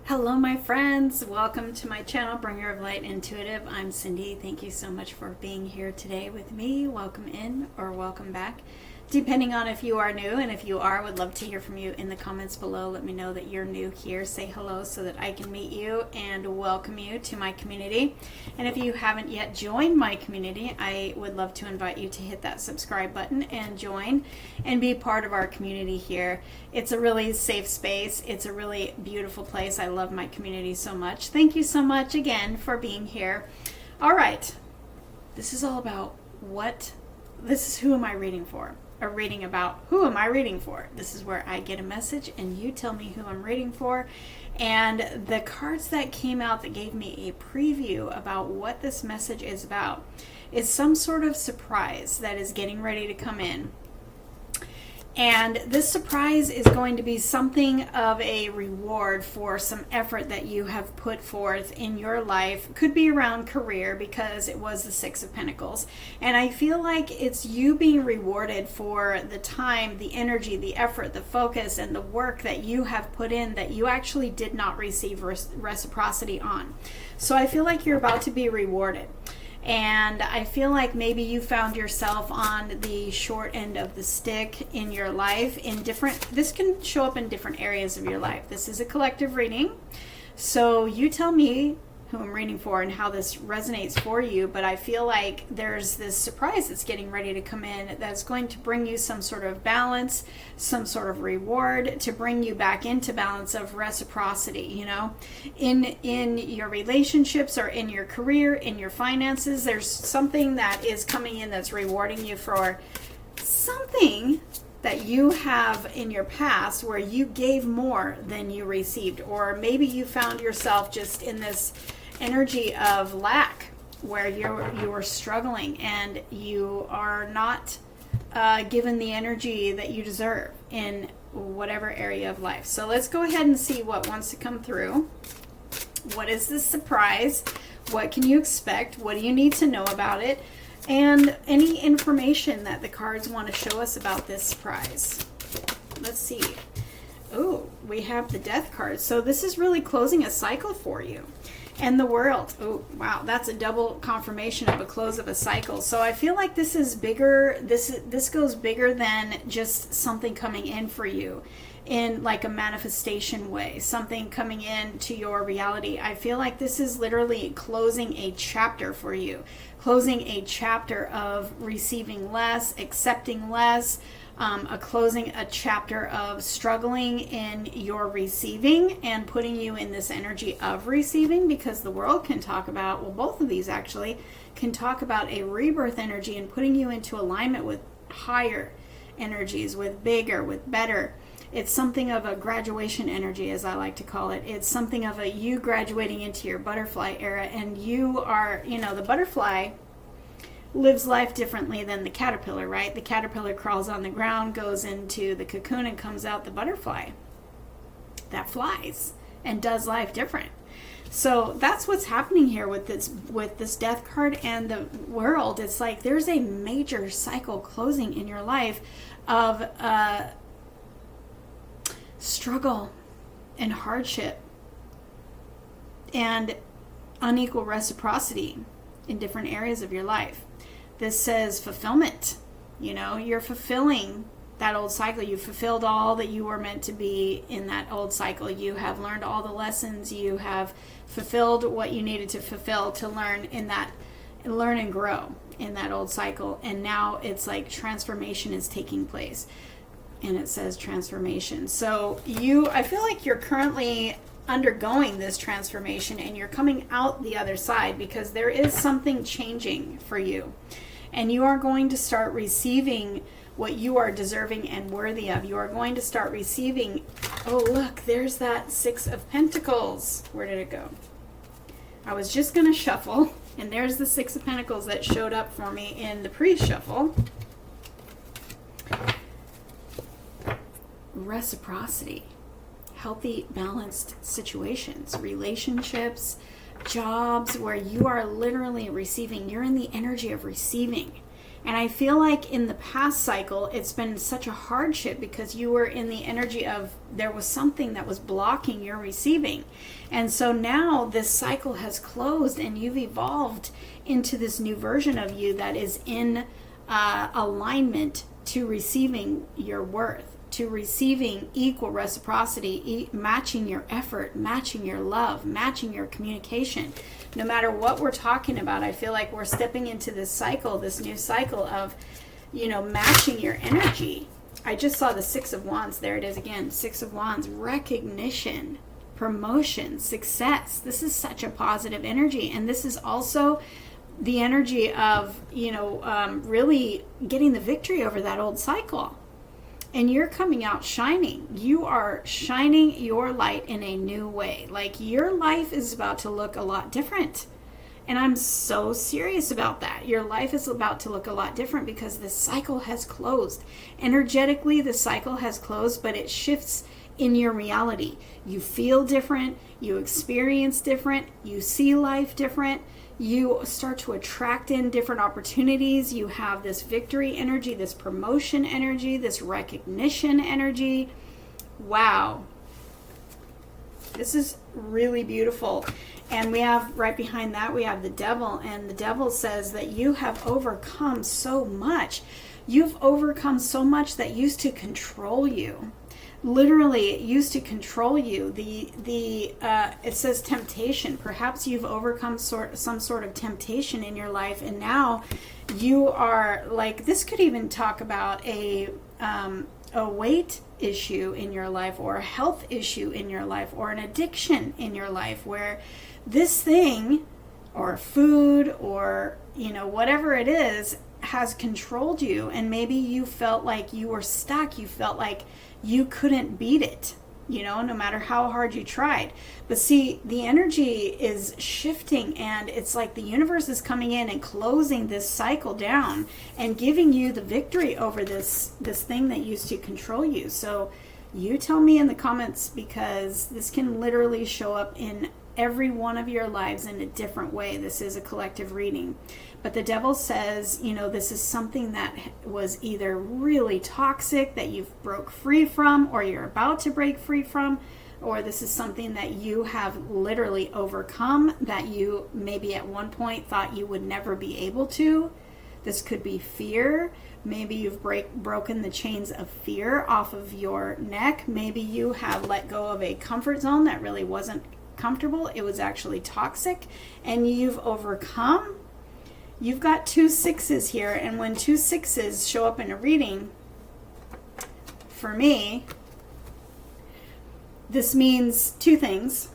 Hello, my friends. Welcome to my channel, Bringer of Light Intuitive. I'm Cindy. Thank you so much for being here today with me. Welcome in or welcome back, depending on if you are new. And if you are, I would love to hear from you in the comments below. Let me know that you're new here. Say hello so that I can meet you and welcome you to my community. And if you haven't yet joined my community, I would love to invite you to hit that subscribe button and join and be part of our community here. It's a really safe space. It's a really beautiful place. I love my community so much. Thank you so much again for being here. All right. This is all about this is who am I reading for? A reading about who am I reading for? This is where I get a message and you tell me who I'm reading for. And the cards that came out that gave me a preview about what this message is about is some sort of surprise that is getting ready to come in. And this surprise is going to be something of a reward for some effort that you have put forth in your life. Could be around career because it was the Six of Pentacles. And I feel like it's you being rewarded for the time, the energy, the effort, the focus, and the work that you have put in that you actually did not receive reciprocity on. So I feel like you're about to be rewarded. And I feel like maybe you found yourself on the short end of the stick in your life this can show up in different areas of your life. This is a collective reading. So you tell me who I'm reading for and how this resonates for you, but I feel like there's this surprise that's getting ready to come in that's going to bring you some sort of balance, some sort of reward to bring you back into balance of reciprocity, in your relationships or in your career, in your finances. There's something that is coming in that's rewarding you for something that you have in your past where you gave more than you received, or maybe you found yourself just in this energy of lack where you were struggling and you are not given the energy that you deserve in whatever area of life. So let's go ahead and see what wants to come through. What is this surprise? What can you expect? What do you need to know about it? And any information that the cards want to show us about this surprise. Let's see. Oh, we have the Death card. So this is really closing a cycle for you. And the World. Oh, wow. That's a double confirmation of a close of a cycle. So I feel like this is bigger. This goes bigger than just something coming in for you in like a manifestation way. Something coming into your reality. I feel like this is literally closing a chapter for you. Closing a chapter of receiving less, accepting less, closing a chapter of struggling in your receiving and putting you in this energy of receiving, because the World can talk about, well, both of these actually can talk about a rebirth energy and putting you into alignment with higher energies, with bigger, with better. It's something of a graduation energy, as I like to call it. It's something of a you graduating into your butterfly era, and you are, the butterfly lives life differently than the caterpillar, right? The caterpillar crawls on the ground, goes into the cocoon, and comes out the butterfly that flies and does life different. So that's what's happening here with this Death card and the World. It's like there's a major cycle closing in your life of struggle and hardship and unequal reciprocity in different areas of your life. This says fulfillment. You're fulfilling that old cycle. You fulfilled all that you were meant to be in that old cycle. You have learned all the lessons. You have fulfilled what you needed to fulfill to learn and grow in that old cycle. And now it's like transformation is taking place. And it says transformation. So I feel like you're currently undergoing this transformation and you're coming out the other side because there is something changing for you. And you are going to start receiving what you are deserving and worthy of. You are going to start receiving, oh look, there's that Six of Pentacles. Where did it go? I was just going to shuffle, and there's the Six of Pentacles that showed up for me in the pre-shuffle. Reciprocity, healthy, balanced situations, relationships, jobs where you are literally receiving. You're in the energy of receiving. And I feel like in the past cycle, it's been such a hardship because you were in the energy of there was something that was blocking your receiving. And so now this cycle has closed and you've evolved into this new version of you that is in alignment to receiving your worth, to receiving equal reciprocity, matching your effort, matching your love, matching your communication. No matter what we're talking about, I feel like we're stepping into this cycle, this new cycle of, matching your energy. I just saw the Six of Wands. There it is again. Six of Wands, recognition, promotion, success. This is such a positive energy. And this is also the energy of, really getting the victory over that old cycle. And you're coming out shining. You are shining your light in a new way. Like your life is about to look a lot different. And I'm so serious about that. Your life is about to look a lot different because the cycle has closed. Energetically, the cycle has closed, but it shifts in your reality. You feel different. You experience different. You see life different. You start to attract in different opportunities. You have this victory energy, this promotion energy, this recognition energy. Wow. This is really beautiful. And we have right behind that, we have the devil. And the devil says that you have overcome so much. You've overcome so much that used to control you. Literally, it used to control you. It says temptation. Perhaps you've overcome some sort of temptation in your life, and now you are like, this could even talk about a weight issue in your life, or a health issue in your life, or an addiction in your life, where this thing, or food, or whatever it is, has controlled you, and maybe you felt like you were stuck. You felt like you couldn't beat it, no matter how hard you tried. But see, the energy is shifting, and it's like the universe is coming in and closing this cycle down and giving you the victory over this thing that used to control you. So you tell me in the comments, because this can literally show up in every one of your lives in a different way. This is a collective reading. But the devil says, this is something that was either really toxic that you've broke free from, or you're about to break free from, or this is something that you have literally overcome that you maybe at one point thought you would never be able to. This could be fear. Maybe you've broken the chains of fear off of your neck. Maybe you have let go of a comfort zone that really wasn't comfortable. It was actually toxic, and you've overcome. You've got 2 6s here, and when 2 6s show up in a reading, for me, this means 2 things.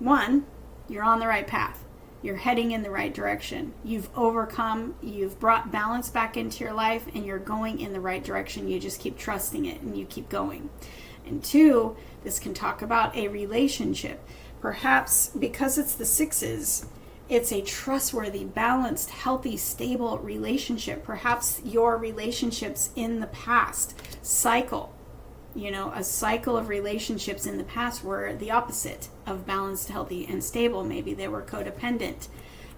1, you're on the right path. You're heading in the right direction. You've overcome, you've brought balance back into your life, and you're going in the right direction. You just keep trusting it, and you keep going. And 2, this can talk about a relationship. Perhaps because it's the 6s, it's a trustworthy, balanced, healthy, stable relationship. Perhaps your relationships in the past cycle, a cycle of relationships in the past were the opposite of balanced, healthy, and stable. Maybe they were codependent.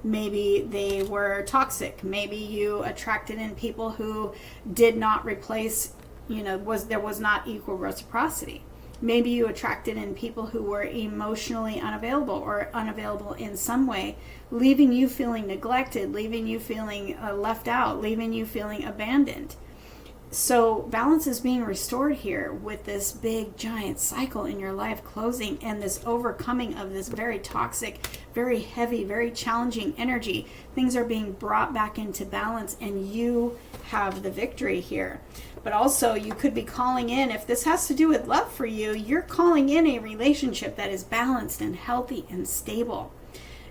Maybe they were toxic. Maybe you attracted in people who did not replace, there was not equal reciprocity. Maybe you attracted in people who were emotionally unavailable, or unavailable in some way, leaving you feeling neglected, leaving you feeling left out, leaving you feeling abandoned. So balance is being restored here with this big giant cycle in your life closing, and this overcoming of this very toxic, very heavy, very challenging energy. Things are being brought back into balance, and you have the victory here. But also, you could be calling in, if this has to do with love for you, you're calling in a relationship that is balanced and healthy and stable.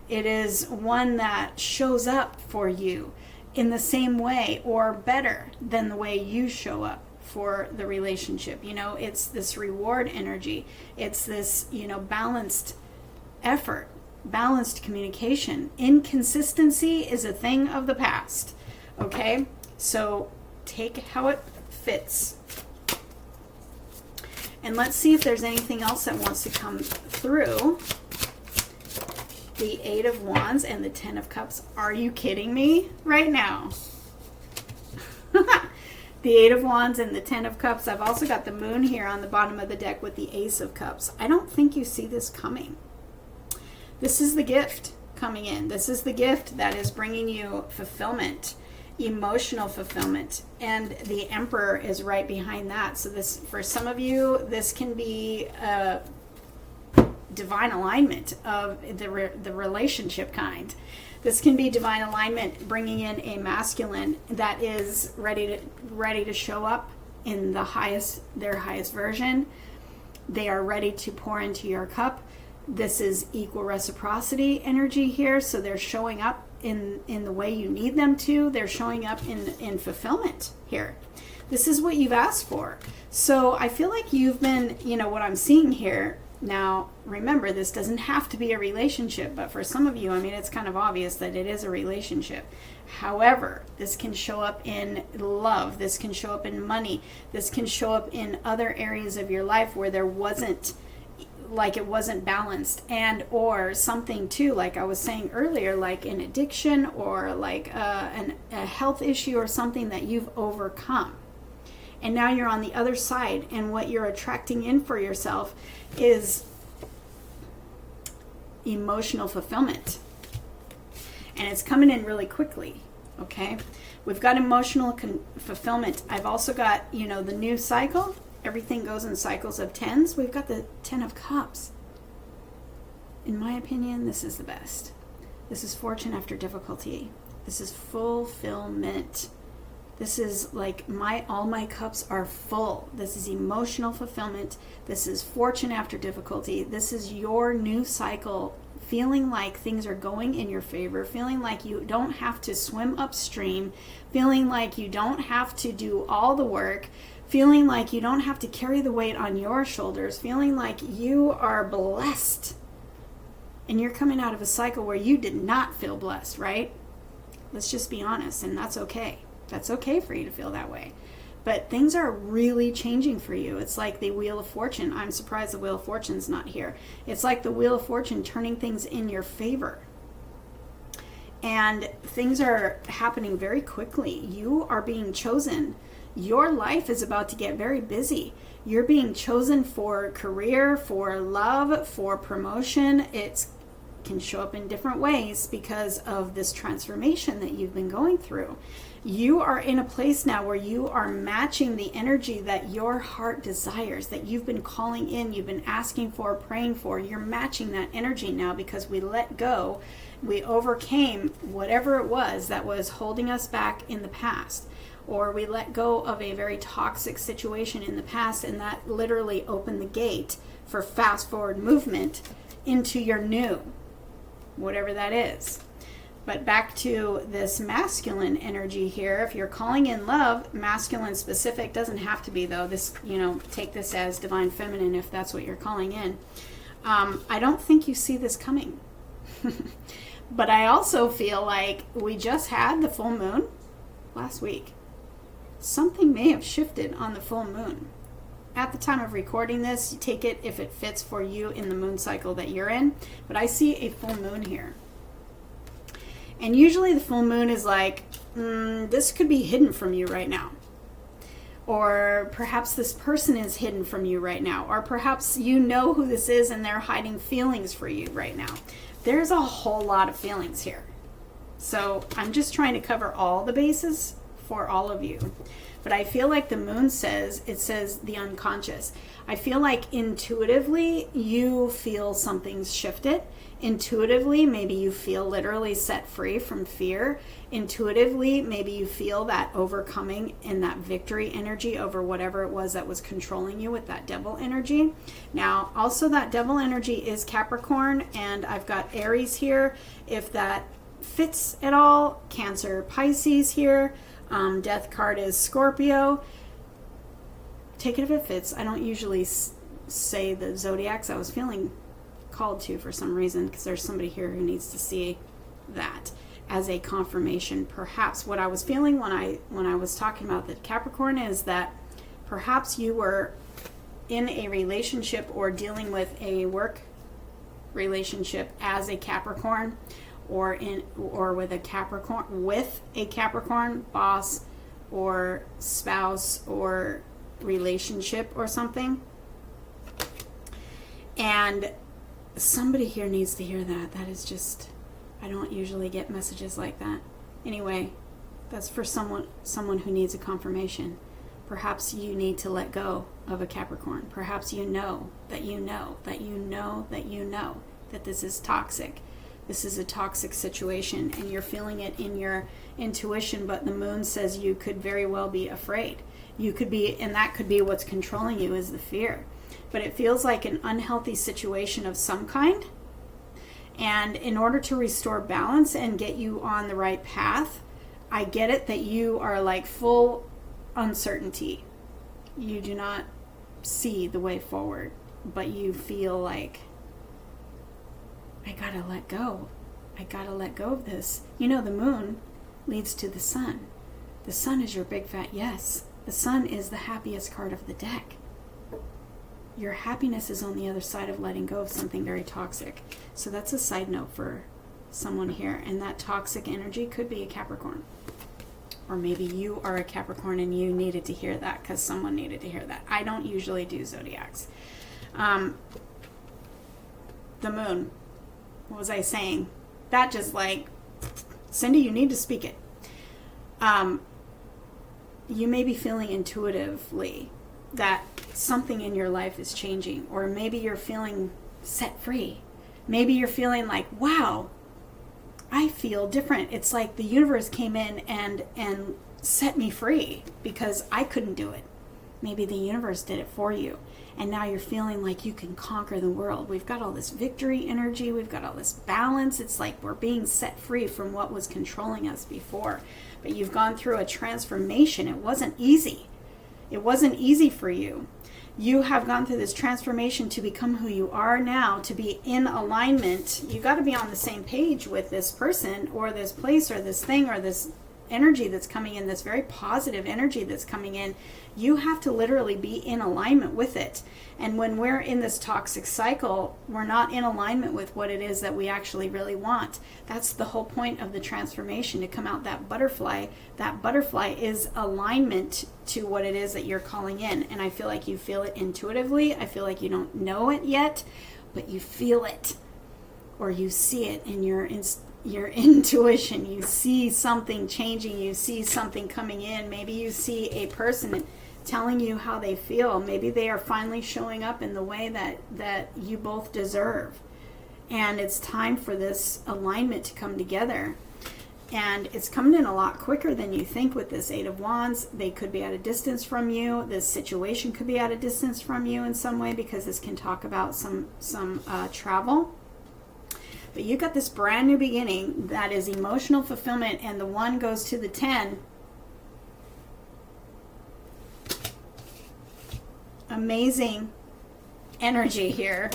It is one that shows up for you in the same way or better than the way you show up for the relationship. It's this reward energy. It's this, balanced effort, balanced communication. Inconsistency is a thing of the past. Okay? So take how it fits. And let's see if there's anything else that wants to come through. The 8 of Wands and the 10 of Cups. Are you kidding me right now? the Eight of Wands and the Ten of Cups. I've also got the Moon here on the bottom of the deck with the Ace of Cups. I don't think you see this coming. This is the gift coming in. This is the gift that is bringing you fulfillment, emotional fulfillment, and the Emperor is right behind that. So this, for some of you, this can be a divine alignment of the relationship kind. This can be divine alignment, bringing in a masculine that is ready to show up in their highest version. They are ready to pour into your cup. This is equal reciprocity energy here, so they're showing up in the way you need them to. They're showing up in fulfillment here. This is what you've asked for. So I feel like you've been, what I'm seeing here. Now, remember, this doesn't have to be a relationship, but for some of you, it's kind of obvious that it is a relationship. However, this can show up in love. This can show up in money. This can show up in other areas of your life where it wasn't balanced, and or something too, like I was saying earlier, like an addiction or like a health issue or something that you've overcome. And now you're on the other side, and what you're attracting in for yourself is emotional fulfillment. And it's coming in really quickly, okay? We've got emotional fulfillment. I've also got, the new cycle. Everything goes in cycles of tens. We've got the Ten of Cups. In my opinion, this is the best. This is fortune after difficulty. This is fulfillment. This is like all my cups are full. This is emotional fulfillment. This is fortune after difficulty. This is your new cycle, feeling like things are going in your favor, feeling like you don't have to swim upstream, feeling like you don't have to do all the work, feeling like you don't have to carry the weight on your shoulders, feeling like you are blessed. And you're coming out of a cycle where you did not feel blessed, right? Let's just be honest, and that's okay. That's okay for you to feel that way. But things are really changing for you. It's like the Wheel of Fortune. I'm surprised the Wheel of Fortune's not here. It's like the Wheel of Fortune turning things in your favor. And things are happening very quickly. You are being chosen. Your life is about to get very busy. You're being chosen for career, for love, for promotion. It can show up in different ways because of this transformation that you've been going through. You are in a place now where you are matching the energy that your heart desires, that you've been calling in, you've been asking for, praying for. You're matching that energy now because we let go. We overcame whatever it was that was holding us back in the past. Or we let go of a very toxic situation in the past, and that literally opened the gate for fast forward movement into your new, whatever that is. But back to this masculine energy here. If you're calling in love, masculine specific, doesn't have to be though. This, take this as divine feminine if that's what you're calling in. I don't think you see this coming. But I also feel like we just had the full moon last week. Something may have shifted on the full moon. At the time of recording this, you take it if it fits for you in the moon cycle that you're in. But I see a full moon here. And usually the full moon is like, this could be hidden from you right now. Or perhaps this person is hidden from you right now. Or perhaps you know who this is and they're hiding feelings for you right now. There's a whole lot of feelings here. So I'm just trying to cover all the bases for all of you. But I feel like the moon says the unconscious. I feel like intuitively you feel something's shifted. Intuitively, maybe you feel literally set free from fear. Intuitively, maybe you feel that overcoming and that victory energy over whatever it was that was controlling you with that devil energy. Now, also that devil energy is Capricorn, and I've got Aries here. If that fits at all, Cancer, Pisces here. Death card is Scorpio. Take it if it fits. I don't usually say the zodiacs. I was feeling called to for some reason because there's somebody here who needs to see that as a confirmation. Perhaps what I was feeling when I was talking about the Capricorn is that perhaps you were in a relationship or dealing with a work relationship as a Capricorn, or with a Capricorn boss or spouse or relationship or something. And somebody here needs to hear that. That is just, I don't usually get messages like that. Anyway, that's for someone who needs a confirmation. Perhaps you need to let go of a Capricorn. Perhaps you know that you know that you know that you know that this is toxic. This is a toxic situation, and you're feeling it in your intuition, but the moon says you could very well be afraid. You could be, and that could be what's controlling you, is the fear. But it feels like an unhealthy situation of some kind. And in order to restore balance and get you on the right path, I get it that you are like full uncertainty. You do not see the way forward, but you feel like, I gotta let go. I gotta let go of this. You know, the moon leads to the sun. The sun is your big fat yes. The sun is the happiest card of the deck. Your happiness is on the other side of letting go of something very toxic. So that's a side note for someone here. And that toxic energy could be a Capricorn. Or maybe you are a Capricorn and you needed to hear that because someone needed to hear that. I don't usually do zodiacs. The moon. What was I saying? That just like, Cindy, you need to speak it. You may be feeling intuitively that something in your life is changing, or maybe you're feeling set free. Maybe you're feeling like, wow, I feel different. It's like the universe came in and set me free because I couldn't do it. Maybe the universe did it for you. And now you're feeling like you can conquer the world. We've got all this victory energy. We've got all this balance. It's like we're being set free from what was controlling us before. But you've gone through a transformation. It wasn't easy. It wasn't easy for you. You have gone through this transformation to become who you are now, to be in alignment. You got to be on the same page with this person or this place or this thing or this energy that's coming in, this very positive energy that's coming in. You have to literally be in alignment with it. And when we're in this toxic cycle, we're not in alignment with what it is that we actually really want. That's the whole point of the transformation, to come out that butterfly. That butterfly is alignment to what it is that you're calling in. And I feel like you feel it intuitively. I feel like you don't know it yet, but you feel it, or you see it in your intuition. You see something changing. You see something coming in. Maybe you see a person telling you how they feel. Maybe they are finally showing up in the way that you both deserve. And it's time for this alignment to come together. And it's coming in a lot quicker than you think with this Eight of Wands. They could be at a distance from you. This situation could be at a distance from you in some way, because this can talk about some travel. But you got this brand new beginning that is emotional fulfillment, and the 1 goes to the 10. Amazing energy here.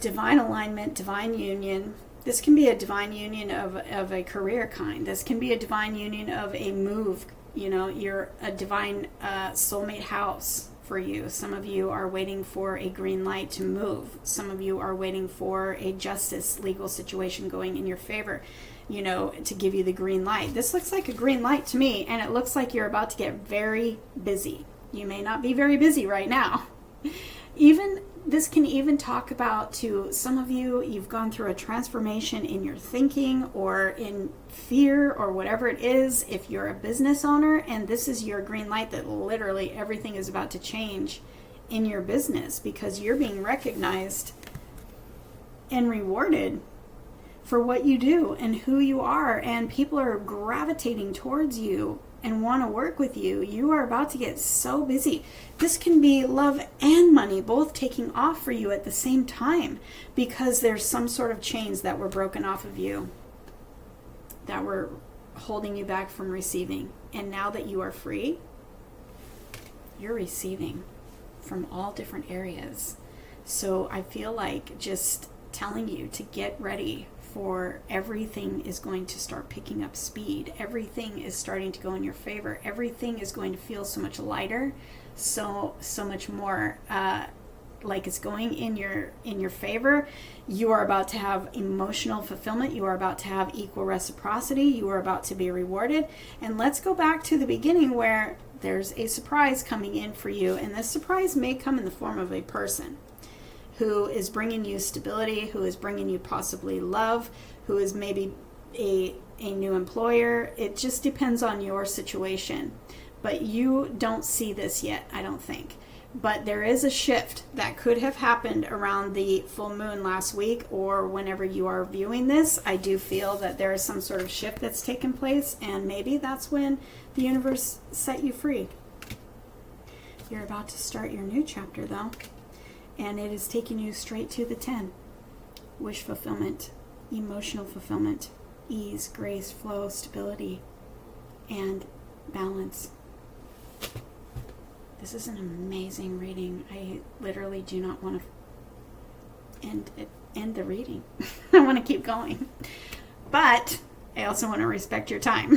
Divine alignment, divine union. This can be a divine union of a career kind. This can be a divine union of a move. You know, you're a divine soulmate house for you. Some of you are waiting for a green light to move. Some of you are waiting for a justice legal situation going in your favor, you know, to give you the green light. This looks like a green light to me, and it looks like you're about to get very busy. You may not be very busy right now. This can even talk about, to some of you, you've gone through a transformation in your thinking or in fear or whatever it is. If you're a business owner and this is your green light, that literally everything is about to change in your business, because you're being recognized and rewarded for what you do and who you are, and people are gravitating towards you and want to work with you. You are about to get so busy. This can be love and money both taking off for you at the same time, because there's some sort of chains that were broken off of you that were holding you back from receiving. And now that you are free, you're receiving from all different areas. So I feel like just telling you to get ready, for everything is going to start picking up speed. Everything is starting to go in your favor. Everything is going to feel so much lighter, so much more like it's going in your favor. You are about to have emotional fulfillment. You are about to have equal reciprocity. You are about to be rewarded. And let's go back to the beginning where there's a surprise coming in for you. And this surprise may come in the form of a person who is bringing you stability, who is bringing you possibly love, who is maybe a new employer. It just depends on your situation. But you don't see this yet, I don't think. But there is a shift that could have happened around the full moon last week, or whenever you are viewing this. I do feel that there is some sort of shift that's taken place, and maybe that's when the universe set you free. You're about to start your new chapter, though, and it is taking you straight to the 10. Wish fulfillment, emotional fulfillment, ease, grace, flow, stability, and balance. This is an amazing reading. I literally do not want to end the reading. I want to keep going. But I also want to respect your time.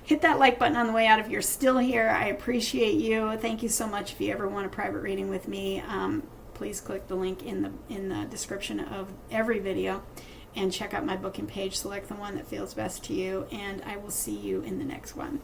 Hit that like button on the way out if you're still here. I appreciate you. Thank you so much. If you ever want a private reading with me, please click the link in the description of every video and check out my booking page. Select the one that feels best to you, and I will see you in the next one.